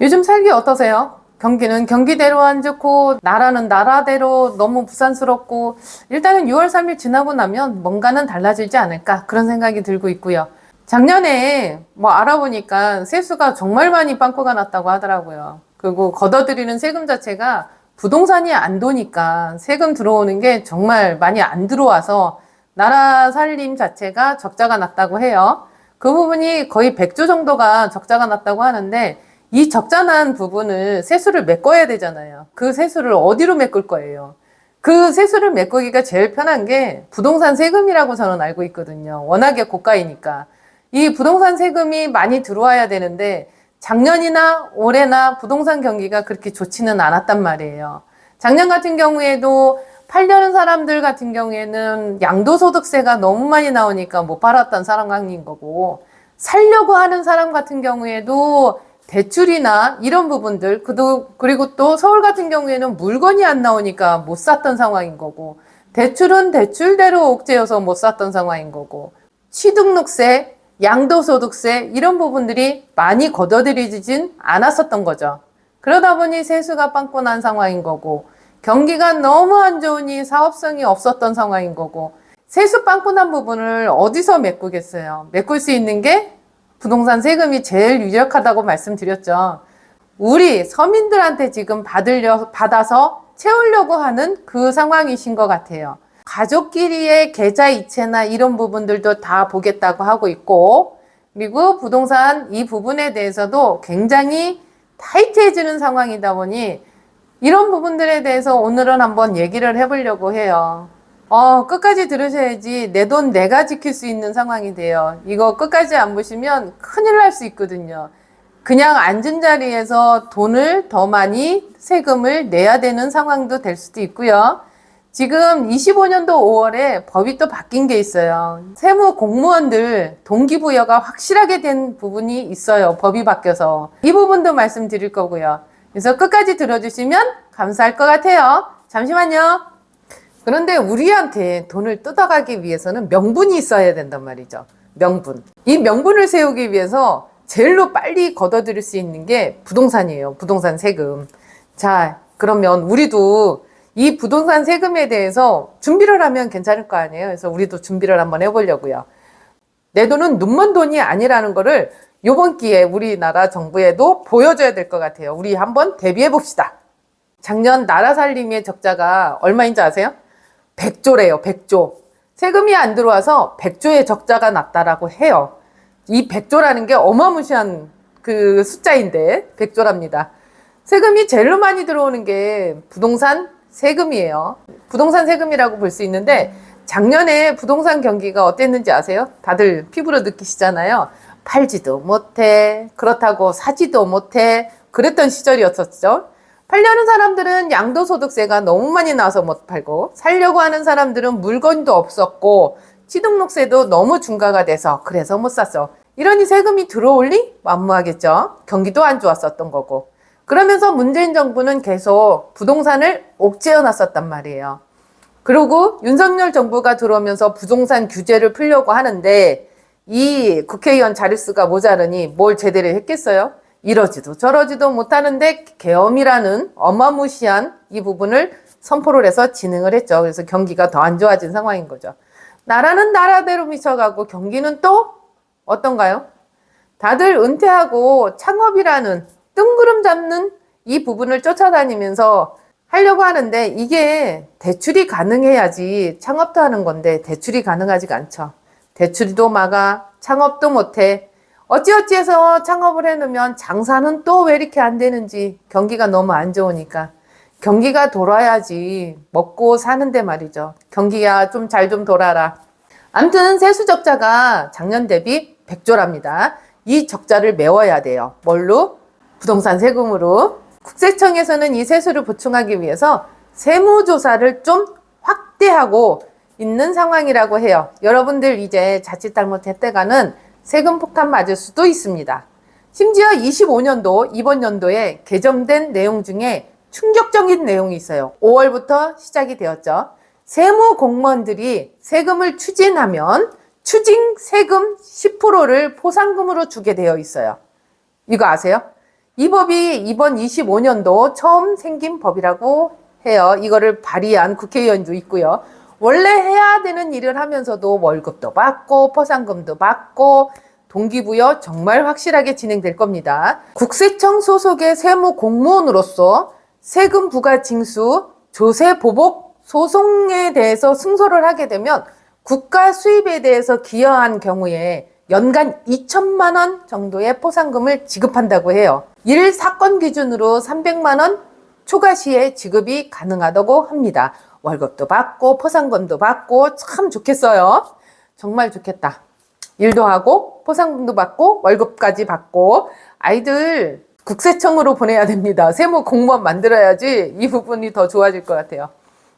요즘 살기 어떠세요? 경기는 경기대로 안 좋고 나라는 나라대로 너무 부산스럽고 일단은 6월 3일 지나고 나면 뭔가는 달라지지 않을까 그런 생각이 들고 있고요. 작년에 뭐 알아보니까 세수가 정말 많이 빵꾸가 났다고 하더라고요. 그리고 걷어들이는 세금 자체가 부동산이 안 도니까 세금 들어오는 게 정말 많이 안 들어와서 나라 살림 자체가 적자가 났다고 해요. 그 부분이 거의 100조 정도가 적자가 났다고 하는데 이 적자 난 부분을 세수를 메꿔야 되잖아요. 그 세수를 어디로 메꿀 거예요? 그 세수를 메꾸기가 제일 편한 게 부동산 세금이라고 저는 알고 있거든요. 워낙에 고가이니까. 이 부동산 세금이 많이 들어와야 되는데 작년이나 올해나 부동산 경기가 그렇게 좋지는 않았단 말이에요. 작년 같은 경우에도 팔려는 사람들 같은 경우에는 양도소득세가 너무 많이 나오니까 못 팔았던 사람인 거고, 살려고 하는 사람 같은 경우에도 대출이나 이런 부분들, 그리고 또 서울 같은 경우에는 물건이 안 나오니까 못 샀던 상황인 거고, 대출은 대출대로 옥죄여서 못 샀던 상황인 거고, 취등록세, 양도소득세 이런 부분들이 많이 걷어들이진 않았었던 거죠. 그러다 보니 세수가 빵꾸 난 상황인 거고, 경기가 너무 안 좋으니 사업성이 없었던 상황인 거고, 세수 빵꾸 난 부분을 어디서 메꾸겠어요? 메꿀 수 있는 게 부동산 세금이 제일 유력하다고 말씀드렸죠. 우리 서민들한테 지금 받아서 채우려고 하는 그 상황이신 것 같아요. 가족끼리의 계좌 이체나 이런 부분들도 다 보겠다고 하고 있고, 그리고 부동산 이 부분에 대해서도 굉장히 타이트해지는 상황이다 보니 이런 부분들에 대해서 오늘은 한번 얘기를 해보려고 해요. 끝까지 들으셔야지 내 돈 내가 지킬 수 있는 상황이 돼요. 이거 끝까지 안 보시면 큰일 날 수 있거든요. 그냥 앉은 자리에서 돈을 더 많이 세금을 내야 되는 상황도 될 수도 있고요. 지금 25년도 5월에 법이 또 바뀐 게 있어요. 세무 공무원들 동기부여가 확실하게 된 부분이 있어요. 법이 바뀌어서. 이 부분도 말씀드릴 거고요. 그래서 끝까지 들어주시면 감사할 것 같아요. 잠시만요. 그런데 우리한테 돈을 뜯어가기 위해서는 명분이 있어야 된단 말이죠. 명분. 이 명분을 세우기 위해서 제일로 빨리 걷어들일 수 있는 게 부동산이에요. 부동산 세금. 자, 그러면 우리도 이 부동산 세금에 대해서 준비를 하면 괜찮을 거 아니에요. 그래서 우리도 준비를 한번 해보려고요. 내 돈은 눈먼 돈이 아니라는 거를 이번 기회에 우리나라 정부에도 보여줘야 될 것 같아요. 우리 한번 대비해 봅시다. 작년 나라 살림의 적자가 얼마인지 아세요? 100조래요. 100조. 세금이 안 들어와서 100조의 적자가 났다라고 해요. 이 100조라는 게 어마무시한 그 숫자인데 100조랍니다. 세금이 제일로 많이 들어오는 게 부동산 세금이에요. 부동산 세금이라고 볼 수 있는데 작년에 부동산 경기가 어땠는지 아세요? 다들 피부로 느끼시잖아요. 팔지도 못해, 그렇다고 사지도 못해, 그랬던 시절이었었죠. 팔려는 사람들은 양도소득세가 너무 많이 나와서 못 팔고, 살려고 하는 사람들은 물건도 없었고, 취등록세도 너무 중과가 돼서 그래서 못 샀어. 이러니 세금이 들어올리? 만무하겠죠. 경기도 안 좋았었던 거고. 그러면서 문재인 정부는 계속 부동산을 옥죄어 놨었단 말이에요. 그리고 윤석열 정부가 들어오면서 부동산 규제를 풀려고 하는데 이 국회의원 자릿수가 모자르니 뭘 제대로 했겠어요? 이러지도 저러지도 못하는데 계엄이라는 어마무시한 이 부분을 선포를 해서 진행을 했죠. 그래서 경기가 더 안 좋아진 상황인 거죠. 나라는 나라대로 미쳐가고 경기는 또 어떤가요? 다들 은퇴하고 창업이라는 뜬구름 잡는 이 부분을 쫓아다니면서 하려고 하는데 이게 대출이 가능해야지 창업도 하는 건데 대출이 가능하지가 않죠. 대출도 막아, 창업도 못해. 어찌어찌해서 창업을 해놓으면 장사는 또 왜 이렇게 안 되는지 경기가 너무 안 좋으니까. 경기가 돌아야지 먹고 사는데 말이죠. 경기야 좀 잘 좀 돌아라. 아무튼 세수 적자가 작년 대비 100조랍니다. 이 적자를 메워야 돼요. 뭘로? 부동산 세금으로. 국세청에서는 이 세수를 보충하기 위해서 세무조사를 좀 확대하고 있는 상황이라고 해요. 여러분들 이제 자칫 잘못했다가는 세금 폭탄 맞을 수도 있습니다. 심지어 25년도, 이번 연도에 개정된 내용 중에 충격적인 내용이 있어요. 5월부터 시작이 되었죠. 세무 공무원들이 세금을 추징하면 추징 세금 10%를 포상금으로 주게 되어 있어요. 이거 아세요? 이 법이 이번 25년도 처음 생긴 법이라고 해요. 이거를 발의한 국회의원도 있고요. 원래 해야 되는 일을 하면서도 월급도 받고 포상금도 받고 동기부여 정말 확실하게 진행될 겁니다. 국세청 소속의 세무 공무원으로서 세금 부과 징수, 조세 보복 소송에 대해서 승소를 하게 되면 국가 수입에 대해서 기여한 경우에 연간 2천만 원 정도의 포상금을 지급한다고 해요. 1사건 기준으로 300만 원 초과 시에 지급이 가능하다고 합니다. 월급도 받고 포상금도 받고 참 좋겠어요. 정말 좋겠다. 일도 하고 포상금도 받고 월급까지 받고 아이들 국세청으로 보내야 됩니다. 세무 공무원 만들어야지 이 부분이 더 좋아질 것 같아요.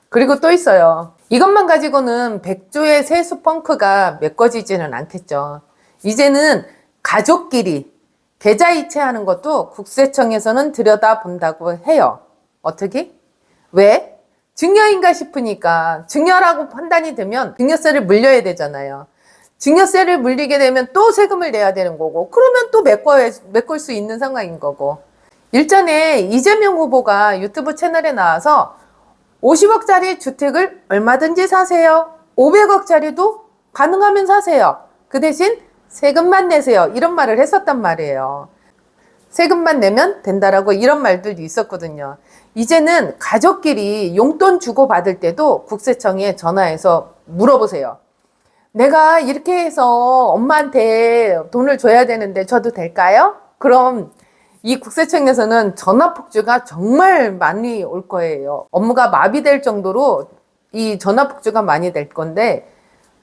그리고 또 있어요. 이것만 가지고는 100조의 세수 펑크가 메꿔지지는 않겠죠. 이제는 가족끼리 계좌이체하는 것도 국세청에서는 들여다본다고 해요. 어떻게? 왜? 증여인가 싶으니까 증여라고 판단이 되면 증여세를 물려야 되잖아요. 증여세를 물리게 되면 또 세금을 내야 되는 거고 그러면 또 메꿀 수 있는 상황인 거고 일전에 이재명 후보가 유튜브 채널에 나와서 50억짜리 주택을 얼마든지 사세요. 500억짜리도 가능하면 사세요. 그 대신 세금만 내세요. 이런 말을 했었단 말이에요. 세금만 내면 된다라고 이런 말들도 있었거든요. 이제는 가족끼리 용돈 주고받을 때도 국세청에 전화해서 물어보세요. 내가 이렇게 해서 엄마한테 돈을 줘야 되는데 줘도 될까요? 그럼 이 국세청에서는 전화 폭주가 정말 많이 올 거예요. 업무가 마비될 정도로 이 전화 폭주가 많이 될 건데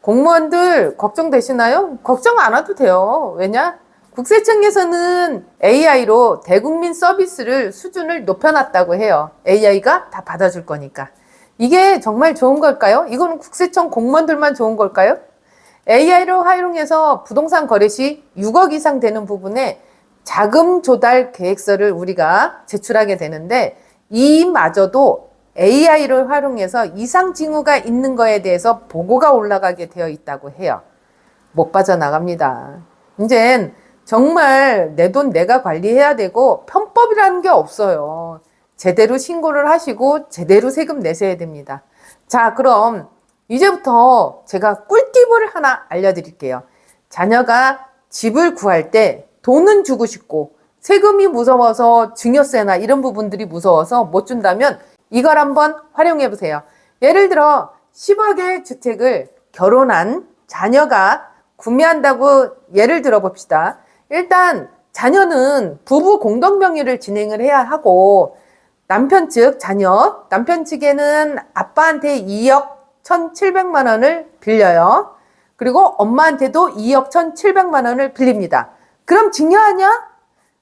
공무원들 걱정되시나요? 걱정 안 해도 돼요. 왜냐? 국세청에서는 AI로 대국민 서비스를 수준을 높여놨다고 해요. AI가 다 받아줄 거니까. 이게 정말 좋은 걸까요? 이거는 국세청 공무원들만 좋은 걸까요? AI를 활용해서 부동산 거래 시 6억 이상 되는 부분에 자금 조달 계획서를 우리가 제출하게 되는데 이마저도 AI를 활용해서 이상 징후가 있는 거에 대해서 보고가 올라가게 되어 있다고 해요. 못 빠져나갑니다. 이젠 정말 내 돈 내가 관리해야 되고 편법이라는 게 없어요. 제대로 신고를 하시고 제대로 세금 내셔야 됩니다. 자, 그럼 이제부터 제가 꿀팁을 하나 알려드릴게요. 자녀가 집을 구할 때 돈은 주고 싶고 세금이 무서워서 증여세나 이런 부분들이 무서워서 못 준다면 이걸 한번 활용해 보세요. 예를 들어 10억의 주택을 결혼한 자녀가 구매한다고 예를 들어 봅시다. 일단 자녀는 부부 공동명의를 진행을 해야 하고 남편 측에는 아빠한테 2억 1,700만 원을 빌려요. 그리고 엄마한테도 2억 1,700만 원을 빌립니다. 그럼 증여하냐?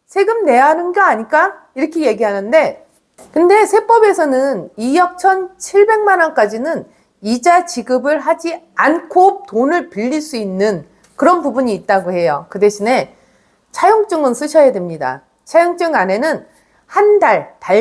세금 내야 하는 거 아닐까? 이렇게 얘기하는데 근데 세법에서는 2억 1,700만 원까지는 이자 지급을 하지 않고 돈을 빌릴 수 있는 그런 부분이 있다고 해요. 그 대신에 차용증은 쓰셔야 됩니다. 차용증 안에는 한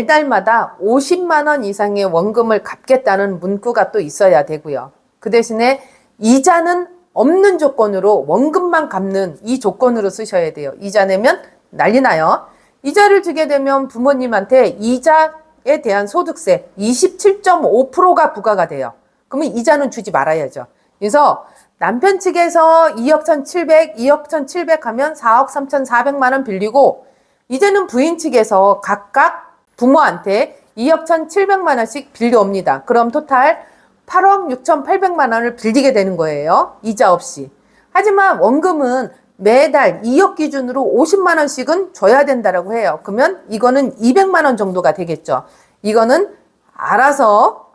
달마다 50만 원 이상의 원금을 갚겠다는 문구가 또 있어야 되고요. 그 대신에 이자는 없는 조건으로 원금만 갚는 이 조건으로 쓰셔야 돼요. 이자 내면 난리 나요. 이자를 주게 되면 부모님한테 이자에 대한 소득세 27.5%가 부과가 돼요. 그러면 이자는 주지 말아야죠. 그래서 남편 측에서 2억 1,700, 2억 1,700 하면 4억 3,400만 원 빌리고 이제는 부인 측에서 각각 부모한테 2억 1,700만 원씩 빌려옵니다. 그럼 토탈 8억 6,800만 원을 빌리게 되는 거예요. 이자 없이. 하지만 원금은 매달 2억 기준으로 50만 원씩은 줘야 된다라고 해요. 그러면 이거는 200만 원 정도가 되겠죠. 이거는 알아서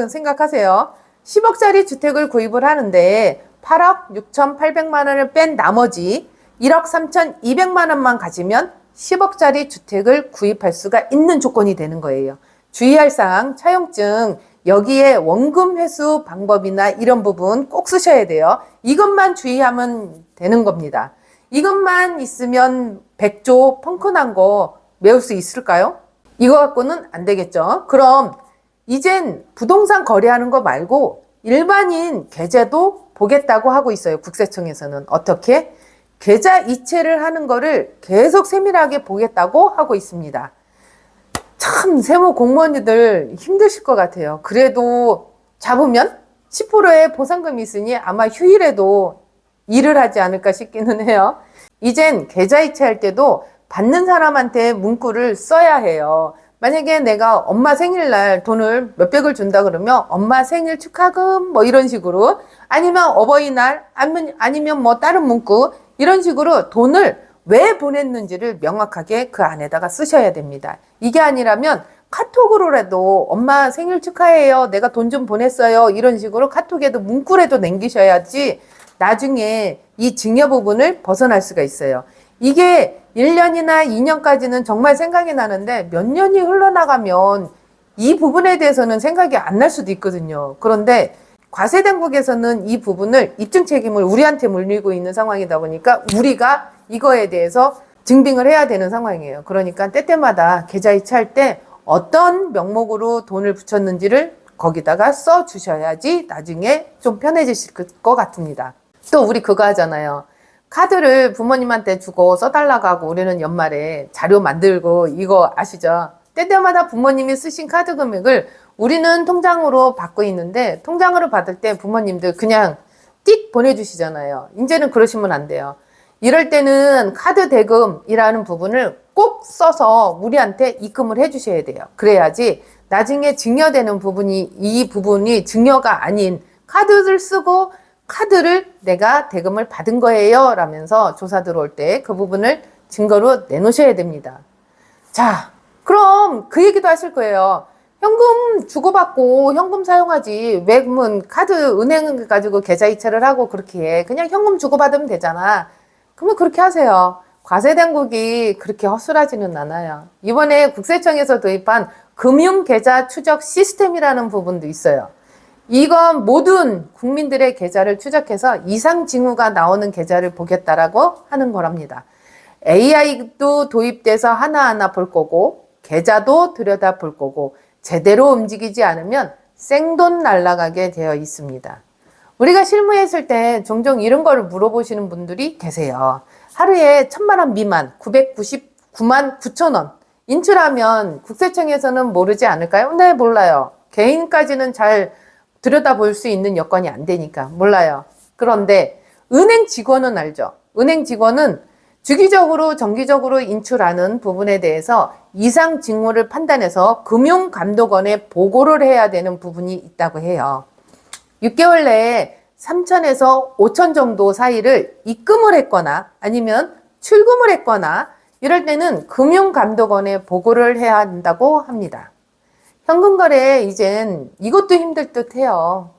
생각하세요. 10억짜리 주택을 구입을 하는데 8억 6,800만 원을 뺀 나머지 1억 3,200만 원만 가지면 10억짜리 주택을 구입할 수가 있는 조건이 되는 거예요. 주의할 사항, 차용증, 여기에 원금 회수 방법이나 이런 부분 꼭 쓰셔야 돼요. 이것만 주의하면 되는 겁니다. 이것만 있으면 100조 펑크난 거 메울 수 있을까요? 이거 갖고는 안 되겠죠. 그럼 이젠 부동산 거래하는 거 말고 일반인 계좌도 보겠다고 하고 있어요. 국세청에서는. 어떻게? 계좌 이체를 하는 거를 계속 세밀하게 보겠다고 하고 있습니다. 참 세무 공무원들 힘드실 것 같아요. 그래도 잡으면 10%의 보상금이 있으니 아마 휴일에도 일을 하지 않을까 싶기는 해요. 이젠 계좌 이체할 때도 받는 사람한테 문구를 써야 해요. 만약에 내가 엄마 생일날 돈을 몇백을 준다 그러면 엄마 생일 축하금 뭐 이런 식으로, 아니면 어버이날, 아니면 뭐 다른 문구 이런 식으로 돈을 왜 보냈는지를 명확하게 그 안에다가 쓰셔야 됩니다. 이게 아니라면 카톡으로라도 엄마 생일 축하해요, 내가 돈 좀 보냈어요, 이런 식으로 카톡에도 문구라도 남기셔야지 나중에 이 증여 부분을 벗어날 수가 있어요. 이게 1년이나 2년까지는 정말 생각이 나는데 몇 년이 흘러나가면 이 부분에 대해서는 생각이 안 날 수도 있거든요. 그런데 과세당국에서는 이 부분을 입증 책임을 우리한테 물리고 있는 상황이다 보니까 우리가 이거에 대해서 증빙을 해야 되는 상황이에요. 그러니까 때때마다 계좌 이체할 때 어떤 명목으로 돈을 붙였는지를 거기다가 써 주셔야지 나중에 좀 편해지실 것 같습니다. 또 우리 그거 하잖아요. 카드를 부모님한테 주고 써달라고 하고 우리는 연말에 자료 만들고, 이거 아시죠? 때때마다 부모님이 쓰신 카드 금액을 우리는 통장으로 받고 있는데, 통장으로 받을 때 부모님들 그냥 띡 보내주시잖아요. 이제는 그러시면 안 돼요. 이럴 때는 카드 대금이라는 부분을 꼭 써서 우리한테 입금을 해주셔야 돼요. 그래야지 나중에 증여되는 부분이, 이 부분이 증여가 아닌 카드를 쓰고 카드를 내가 대금을 받은 거예요 라면서 조사 들어올 때 그 부분을 증거로 내놓으셔야 됩니다. 자, 그럼 그 얘기도 하실 거예요. 현금 주고받고 현금 사용하지 왜 그러면 카드 은행 가지고 계좌 이체를 하고 그렇게 해. 그냥 현금 주고받으면 되잖아. 그러면 그렇게 하세요. 과세당국이 그렇게 허술하지는 않아요. 이번에 국세청에서 도입한 금융계좌 추적 시스템이라는 부분도 있어요. 이건 모든 국민들의 계좌를 추적해서 이상 징후가 나오는 계좌를 보겠다라고 하는 거랍니다. AI도 도입돼서 하나하나 볼 거고, 계좌도 들여다 볼 거고, 제대로 움직이지 않으면 생돈 날아가게 되어 있습니다. 우리가 실무했을 때 종종 이런 거를 물어보시는 분들이 계세요. 하루에 1,000만 원 미만, 999만 9천 원 인출하면 국세청에서는 모르지 않을까요? 네, 몰라요. 개인까지는 잘 들여다볼 수 있는 여건이 안 되니까 몰라요. 그런데 은행 직원은 알죠. 은행 직원은 주기적으로 정기적으로 인출하는 부분에 대해서 이상 징후를 판단해서 금융감독원에 보고를 해야 되는 부분이 있다고 해요. 6개월 내에 3천에서 5천 정도 사이를 입금을 했거나 아니면 출금을 했거나 이럴 때는 금융감독원에 보고를 해야 한다고 합니다. 현금거래 이젠 이것도 힘들 듯 해요.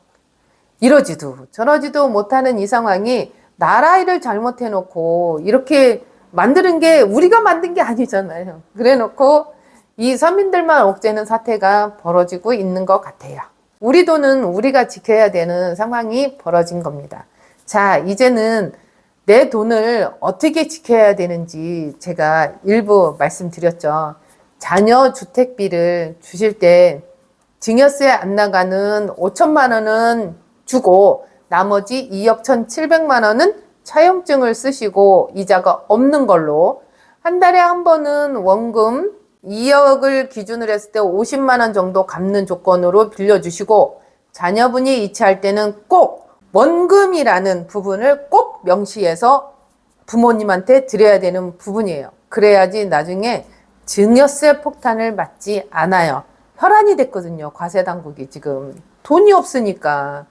이러지도 저러지도 못하는 이 상황이 나라 일을 잘못해놓고 이렇게 만드는 게 우리가 만든 게 아니잖아요. 그래놓고 이 서민들만 옥죄는 사태가 벌어지고 있는 것 같아요. 우리 돈은 우리가 지켜야 되는 상황이 벌어진 겁니다. 자, 이제는 내 돈을 어떻게 지켜야 되는지 제가 일부 말씀드렸죠. 자녀 주택비를 주실 때 증여세 안 나가는 5천만 원은 주고 나머지 2억 1,700만 원은 차용증을 쓰시고 이자가 없는 걸로, 한 달에 한 번은 원금 2억을 기준으로 했을 때 50만 원 정도 갚는 조건으로 빌려주시고, 자녀분이 이체할 때는 꼭 원금이라는 부분을 꼭 명시해서 부모님한테 드려야 되는 부분이에요. 그래야지 나중에 증여세 폭탄을 맞지 않아요. 혈안이 됐거든요. 과세당국이 지금 돈이 없으니까.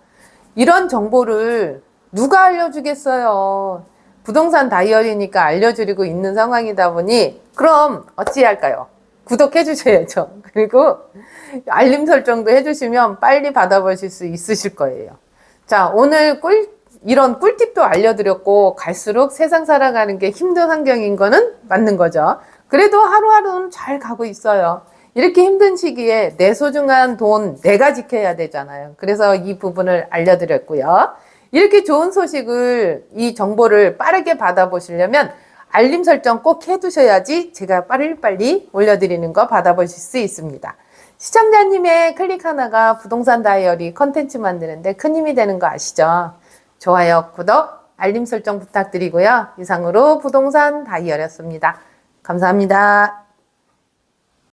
이런 정보를 누가 알려주겠어요. 부동산 다이어리니까 알려드리고 있는 상황이다 보니 그럼 어찌할까요? 구독해 주셔야죠. 그리고 알림 설정도 해주시면 빨리 받아보실 수 있으실 거예요. 자, 오늘 이런 꿀팁도 알려드렸고, 갈수록 세상 살아가는 게 힘든 환경인 거는 맞는 거죠. 그래도 하루하루는 잘 가고 있어요. 이렇게 힘든 시기에 내 소중한 돈 내가 지켜야 되잖아요. 그래서 이 부분을 알려드렸고요. 이렇게 좋은 소식을, 이 정보를 빠르게 받아보시려면 알림 설정 꼭 해두셔야지 제가 빨리빨리 올려드리는 거 받아보실 수 있습니다. 시청자님의 클릭 하나가 부동산 다이어리 컨텐츠 만드는데 큰 힘이 되는 거 아시죠? 좋아요, 구독 알림 설정 부탁드리고요. 이상으로 부동산 다이어리였습니다. 감사합니다.